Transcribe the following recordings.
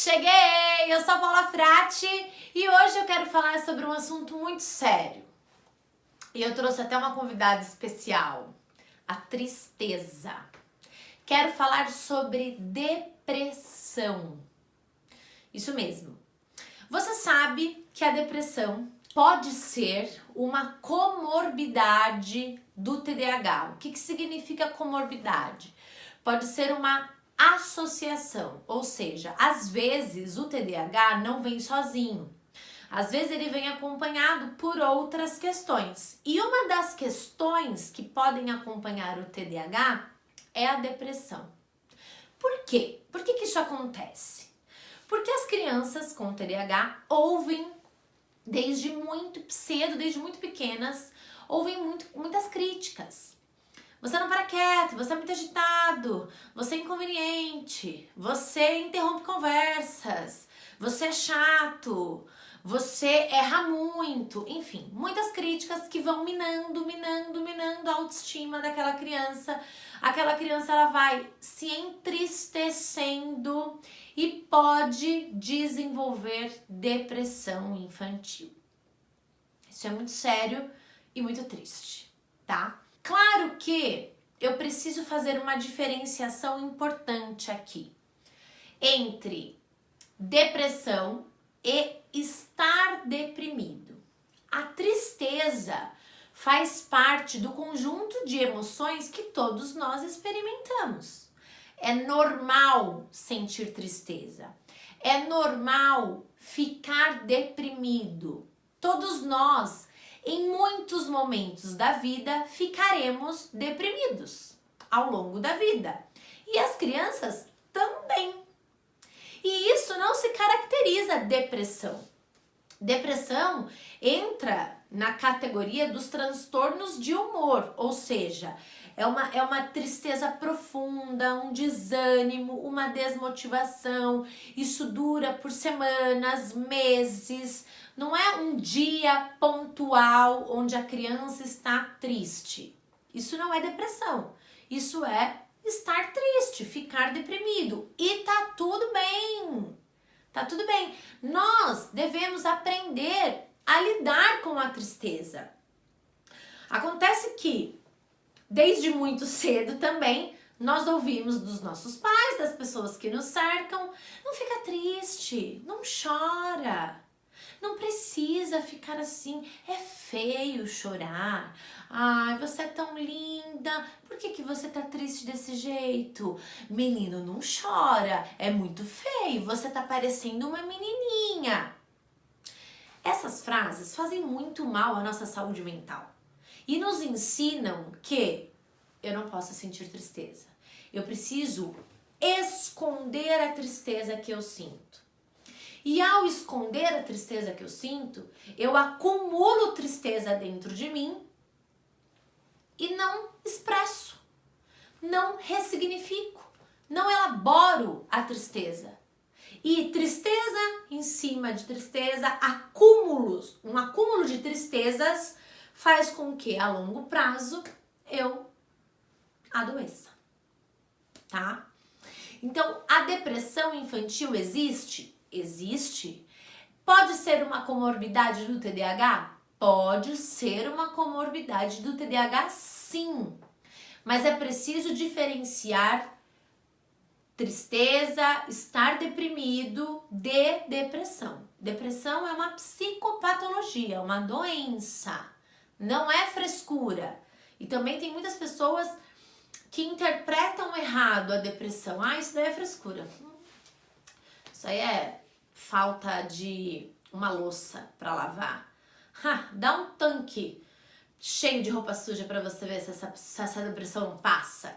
Cheguei! Eu sou a Paula Frati e hoje eu quero falar sobre um assunto muito sério. E eu trouxe até uma convidada especial, a tristeza. Quero falar sobre depressão. Isso mesmo. Você sabe que a depressão pode ser uma comorbidade do TDAH. O que significa comorbidade? Pode ser uma associação, ou seja, às vezes o TDAH não vem sozinho. Às vezes ele vem acompanhado por outras questões. E uma das questões que podem acompanhar o TDAH é a depressão. Por quê? Por que isso acontece? Porque as crianças com TDAH ouvem desde muito cedo, desde muito pequenas, ouvem muitas críticas. Você não para quieto, você é muito agitado, você é inconveniente, você interrompe conversas, você é chato, você erra muito, enfim, muitas críticas que vão minando a autoestima daquela criança. Aquela criança ela vai se entristecendo e pode desenvolver depressão infantil. Isso é muito sério e muito triste, tá? Claro que eu preciso fazer uma diferenciação importante aqui entre depressão e estar deprimido. A tristeza faz parte do conjunto de emoções que todos nós experimentamos. É normal sentir tristeza, é normal ficar deprimido. Todos nós, em muitos momentos da vida, ficaremos deprimidos ao longo da vida. E as crianças também. E isso não se caracteriza depressão. Depressão entra na categoria dos transtornos de humor, ou seja, é uma tristeza profunda, um desânimo, uma desmotivação. Isso dura por semanas, meses. Não é um dia pontual onde a criança está triste. Isso não é depressão. Isso é estar triste, ficar deprimido. E tá tudo bem. Tá tudo bem. Nós devemos aprender a lidar com a tristeza. Acontece que, desde muito cedo também, nós ouvimos dos nossos pais, das pessoas que nos cercam, não fica triste, não chora. Não precisa ficar assim, é feio chorar. Ai, você é tão linda, por que você tá triste desse jeito? Menino, não chora, é muito feio, você tá parecendo uma menininha. Essas frases fazem muito mal à nossa saúde mental e nos ensinam que eu não posso sentir tristeza. Eu preciso esconder a tristeza que eu sinto. E ao esconder a tristeza que eu sinto, eu acumulo tristeza dentro de mim e não expresso, não ressignifico, não elaboro a tristeza. E tristeza em cima de tristeza, acúmulos, um acúmulo de tristezas faz com que a longo prazo eu adoeça, tá? Então, a depressão infantil existe? Existe. Pode ser uma comorbidade do TDAH? Pode ser uma comorbidade do TDAH, sim. Mas é preciso diferenciar tristeza, estar deprimido de depressão. Depressão é uma psicopatologia, uma doença. Não é frescura. E também tem muitas pessoas que interpretam errado a depressão. Ah, isso daí é frescura. Isso aí é falta de uma louça para lavar. Dá um tanque cheio de roupa suja para você ver se essa depressão passa.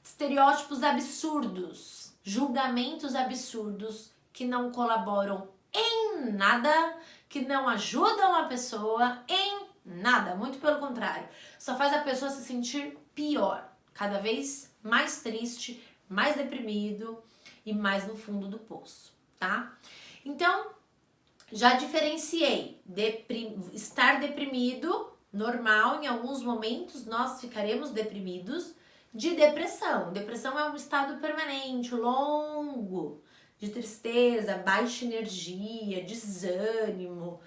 Estereótipos absurdos, julgamentos absurdos que não colaboram em nada, que não ajudam a pessoa em nada, muito pelo contrário. Só faz a pessoa se sentir pior, cada vez mais triste, mais deprimido e mais no fundo do poço, tá? Então, já diferenciei estar deprimido, normal, em alguns momentos nós ficaremos deprimidos, de depressão. Depressão é um estado permanente, longo, de tristeza, baixa energia, desânimo,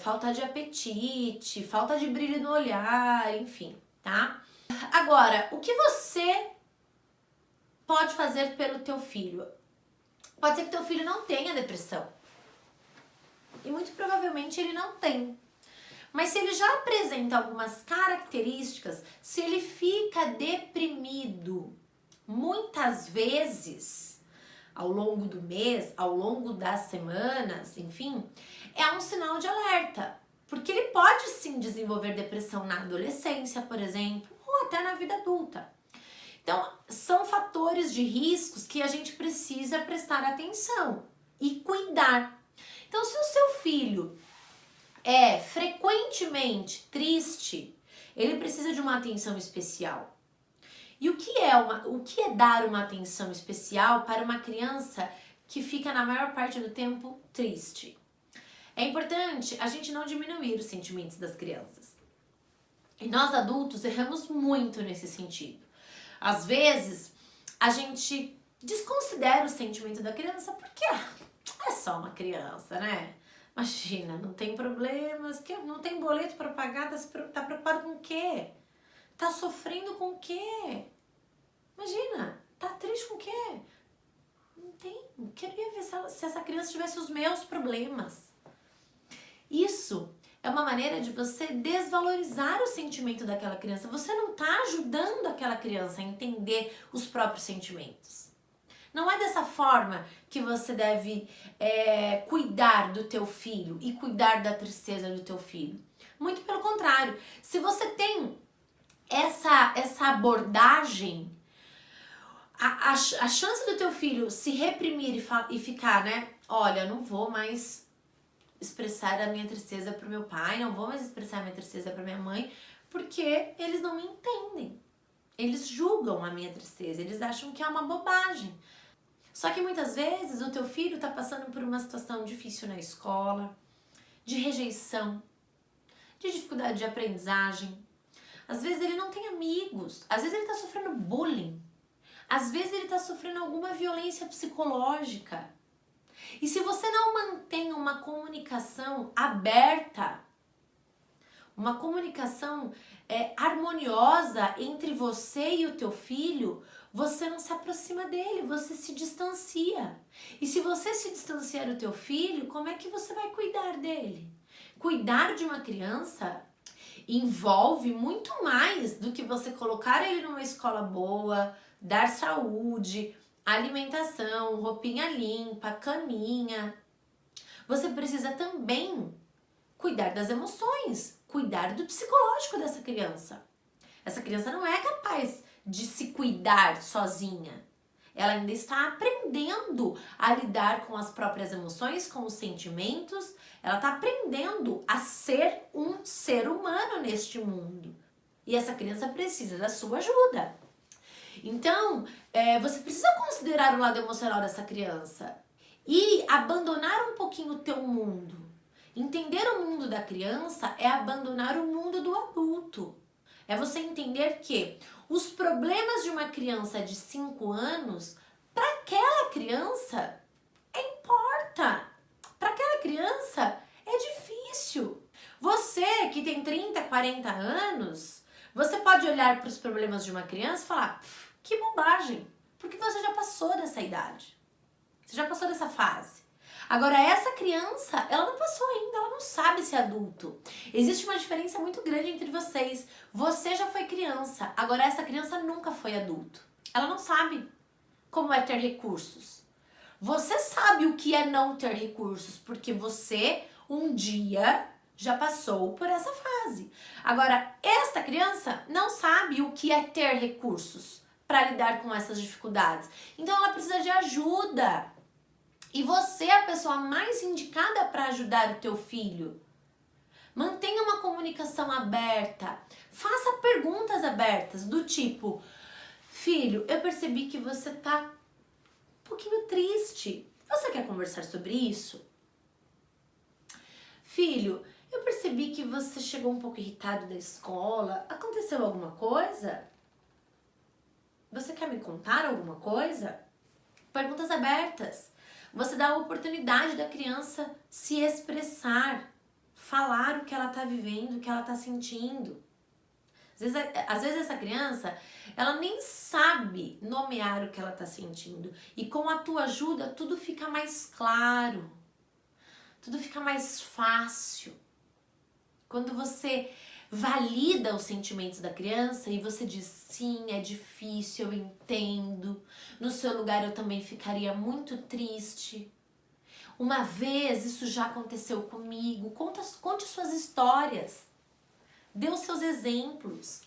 falta de apetite, falta de brilho no olhar, enfim, tá? Agora, o que você pode fazer pelo teu filho? Pode ser que teu filho não tenha depressão. E muito provavelmente ele não tem. Mas se ele já apresenta algumas características, se ele fica deprimido muitas vezes ao longo do mês, ao longo das semanas, enfim, é um sinal de alerta. Porque ele pode sim desenvolver depressão na adolescência, por exemplo, ou até na vida adulta. Então, são fatores de riscos que a gente precisa prestar atenção e cuidar. Então, se o seu filho é frequentemente triste, ele precisa de uma atenção especial. E o que é dar uma atenção especial para uma criança que fica na maior parte do tempo triste? É importante a gente não diminuir os sentimentos das crianças. E nós adultos erramos muito nesse sentido. Às vezes, a gente desconsidera o sentimento da criança porque é só uma criança, né? Imagina, não tem problemas, não tem boleto para pagar, tá preocupado com o quê? Tá sofrendo com o quê? Imagina, tá triste com o quê? Não tem. Queria ver se essa criança tivesse os meus problemas. Isso é uma maneira de você desvalorizar o sentimento daquela criança. Você não tá ajudando aquela criança a entender os próprios sentimentos. Não é dessa forma que você deve cuidar do teu filho e cuidar da tristeza do teu filho. Muito pelo contrário. Se você tem essa abordagem, a chance do teu filho se reprimir e ficar, né? Olha, não vou mais expressar a minha tristeza pro meu pai, não vou mais expressar a minha tristeza pra minha mãe, porque eles não me entendem. Eles julgam a minha tristeza, eles acham que é uma bobagem. Só que muitas vezes o teu filho tá passando por uma situação difícil na escola, de rejeição, de dificuldade de aprendizagem. Às vezes ele não tem amigos, às vezes ele tá sofrendo bullying, às vezes ele tá sofrendo alguma violência psicológica. E se você não mantém uma comunicação aberta, uma comunicação harmoniosa entre você e o teu filho, você não se aproxima dele, você se distancia. E se você se distanciar do teu filho, como é que você vai cuidar dele? Cuidar de uma criança envolve muito mais do que você colocar ele numa escola boa, dar saúde, alimentação, roupinha limpa, caminha. Você precisa também cuidar das emoções, cuidar do psicológico dessa criança. Essa criança não é capaz de se cuidar sozinha. Ela ainda está aprendendo a lidar com as próprias emoções, com os sentimentos. Ela está aprendendo a ser um ser humano neste mundo. E essa criança precisa da sua ajuda. Então, você precisa considerar o lado emocional dessa criança e abandonar um pouquinho o teu mundo. Entender o mundo da criança é abandonar o mundo do adulto. É você entender que os problemas de uma criança de 5 anos, para aquela criança, importa. Para aquela criança, é difícil. Você que tem 30, 40 anos, você pode olhar para os problemas de uma criança e falar: que bobagem, porque você já passou dessa idade. Você já passou dessa fase. Agora, essa criança, ela não passou ainda, ela não sabe ser adulto. Existe uma diferença muito grande entre vocês. Você já foi criança, agora essa criança nunca foi adulto. Ela não sabe como é ter recursos. Você sabe o que é não ter recursos, porque você um dia já passou por essa fase. Agora, esta criança não sabe o que é ter recursos para lidar com essas dificuldades. Então, ela precisa de ajuda. E você é a pessoa mais indicada para ajudar o teu filho. Mantenha uma comunicação aberta. Faça perguntas abertas do tipo: filho, eu percebi que você tá um pouquinho triste. Você quer conversar sobre isso? Filho, eu percebi que você chegou um pouco irritado da escola. Aconteceu alguma coisa? Você quer me contar alguma coisa? Perguntas abertas. Você dá a oportunidade da criança se expressar, falar o que ela está vivendo, o que ela está sentindo. Às vezes essa criança, ela nem sabe nomear o que ela está sentindo. E com a tua ajuda, tudo fica mais claro. Tudo fica mais fácil. Quando você valida os sentimentos da criança e você diz, sim, é difícil, eu entendo. No seu lugar eu também ficaria muito triste. Uma vez isso já aconteceu comigo. Conte suas histórias. Dê os seus exemplos.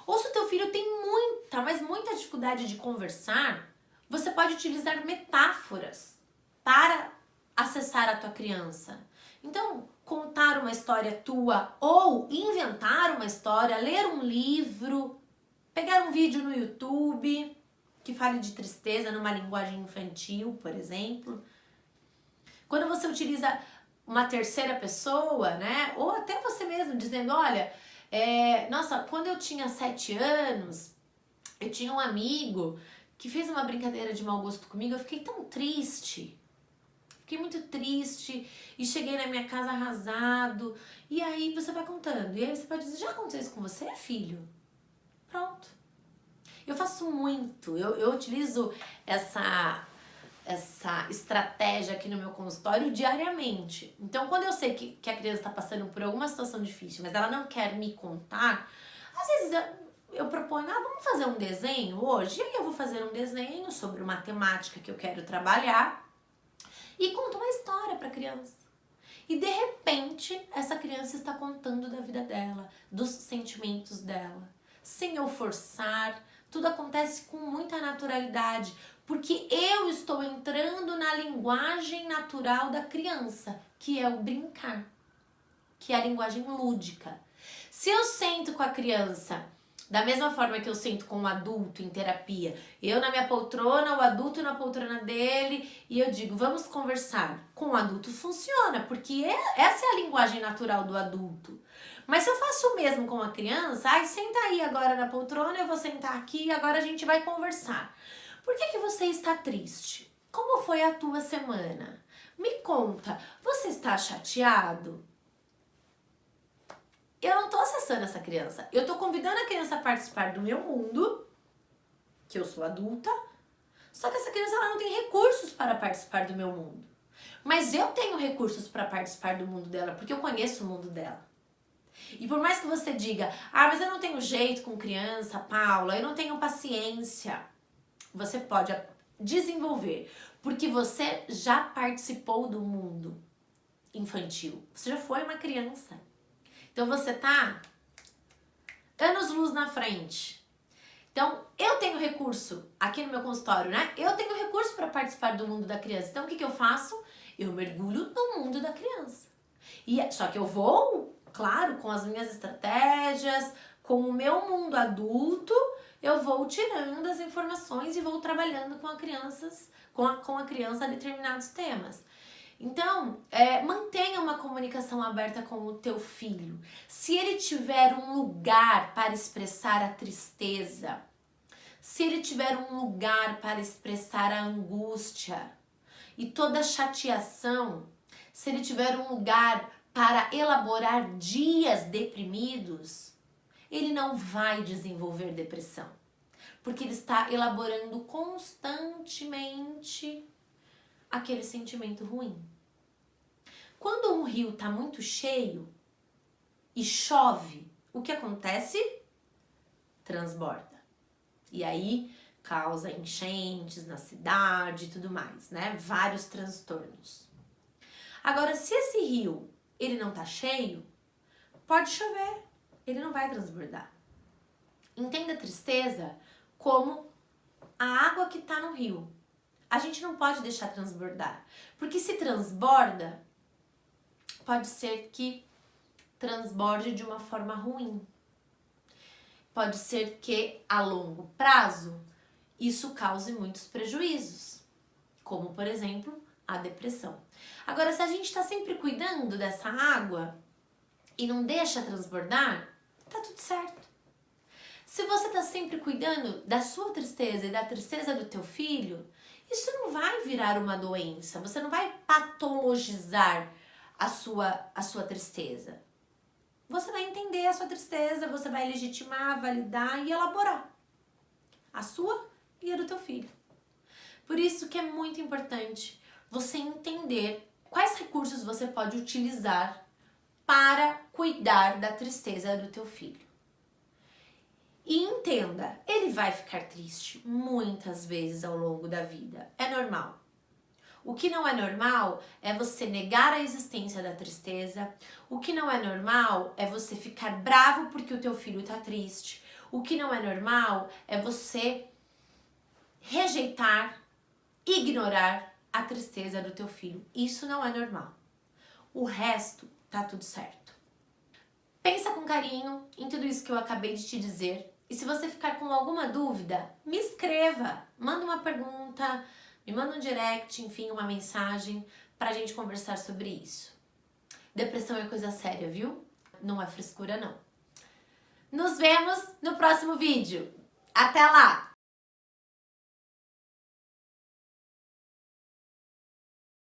Ou se o teu filho tem muita, mas muita dificuldade de conversar, você pode utilizar metáforas para acessar a tua criança. Então, contar uma história tua ou inventar uma história, ler um livro, pegar um vídeo no YouTube que fale de tristeza numa linguagem infantil, por exemplo. Quando você utiliza uma terceira pessoa, né? Ou até você mesmo dizendo, olha, nossa, quando eu tinha 7 anos, eu tinha um amigo que fez uma brincadeira de mau gosto comigo, eu fiquei tão triste. Fiquei muito triste e cheguei na minha casa arrasado. E aí você vai contando. E aí você pode dizer, já aconteceu isso com você, filho? Pronto. Eu faço muito. Eu utilizo essa estratégia aqui no meu consultório diariamente. Então, quando eu sei que a criança está passando por alguma situação difícil, mas ela não quer me contar, às vezes eu proponho, vamos fazer um desenho hoje? E aí eu vou fazer um desenho sobre uma temática que eu quero trabalhar e conto uma história para a criança. E de repente, essa criança está contando da vida dela, dos sentimentos dela. Sem eu forçar, tudo acontece com muita naturalidade, porque eu estou entrando na linguagem natural da criança, que é o brincar, que é a linguagem lúdica. Se eu sento com a criança da mesma forma que eu sento com um adulto em terapia, eu na minha poltrona, o adulto na poltrona dele, e eu digo, vamos conversar. Com o adulto funciona, porque essa é a linguagem natural do adulto. Mas se eu faço o mesmo com a criança, senta aí agora na poltrona, eu vou sentar aqui e agora a gente vai conversar. Por que você está triste? Como foi a tua semana? Me conta, você está chateado? Eu não tô acessando essa criança. Eu tô convidando a criança a participar do meu mundo, que eu sou adulta, só que essa criança ela não tem recursos para participar do meu mundo. Mas eu tenho recursos para participar do mundo dela, porque eu conheço o mundo dela. E por mais que você diga, mas eu não tenho jeito com criança, Paula, eu não tenho paciência, você pode desenvolver, porque você já participou do mundo infantil. Você já foi uma criança. Então você tá anos-luz na frente. Então eu tenho recurso aqui no meu consultório, né? Eu tenho recurso para participar do mundo da criança. Então o que eu faço? Eu mergulho no mundo da criança. Só que eu vou, claro, com as minhas estratégias, com o meu mundo adulto, eu vou tirando as informações e vou trabalhando com a criança determinados temas. Então, mantenha uma comunicação aberta com o teu filho. Se ele tiver um lugar para expressar a tristeza, se ele tiver um lugar para expressar a angústia e toda a chateação, se ele tiver um lugar para elaborar dias deprimidos, ele não vai desenvolver depressão, porque ele está elaborando constantemente aquele sentimento ruim. Quando um rio está muito cheio e chove, o que acontece? Transborda. E aí causa enchentes na cidade e tudo mais, né? Vários transtornos. Agora, se esse rio ele não está cheio, pode chover, ele não vai transbordar. Entenda a tristeza como a água que está no rio. A gente não pode deixar transbordar, porque se transborda, pode ser que transborde de uma forma ruim. Pode ser que a longo prazo isso cause muitos prejuízos, como por exemplo a depressão. Agora, se a gente está sempre cuidando dessa água e não deixa transbordar, tá tudo certo. Se você tá sempre cuidando da sua tristeza e da tristeza do teu filho, isso não vai virar uma doença. Você não vai patologizar a sua tristeza. Você vai entender a sua tristeza, você vai legitimar, validar e elaborar a sua e a do teu filho. Por isso que é muito importante você entender quais recursos você pode utilizar para cuidar da tristeza do teu filho. E entenda, ele vai ficar triste muitas vezes ao longo da vida. É normal. O que não é normal é você negar a existência da tristeza. O que não é normal é você ficar bravo porque o teu filho tá triste. O que não é normal é você rejeitar, ignorar a tristeza do teu filho. Isso não é normal. O resto tá tudo certo. Pensa com carinho em tudo isso que eu acabei de te dizer. E se você ficar com alguma dúvida, me escreva, manda uma pergunta, me manda um direct, enfim, uma mensagem pra gente conversar sobre isso. Depressão é coisa séria, viu? Não é frescura, não. Nos vemos no próximo vídeo. Até lá!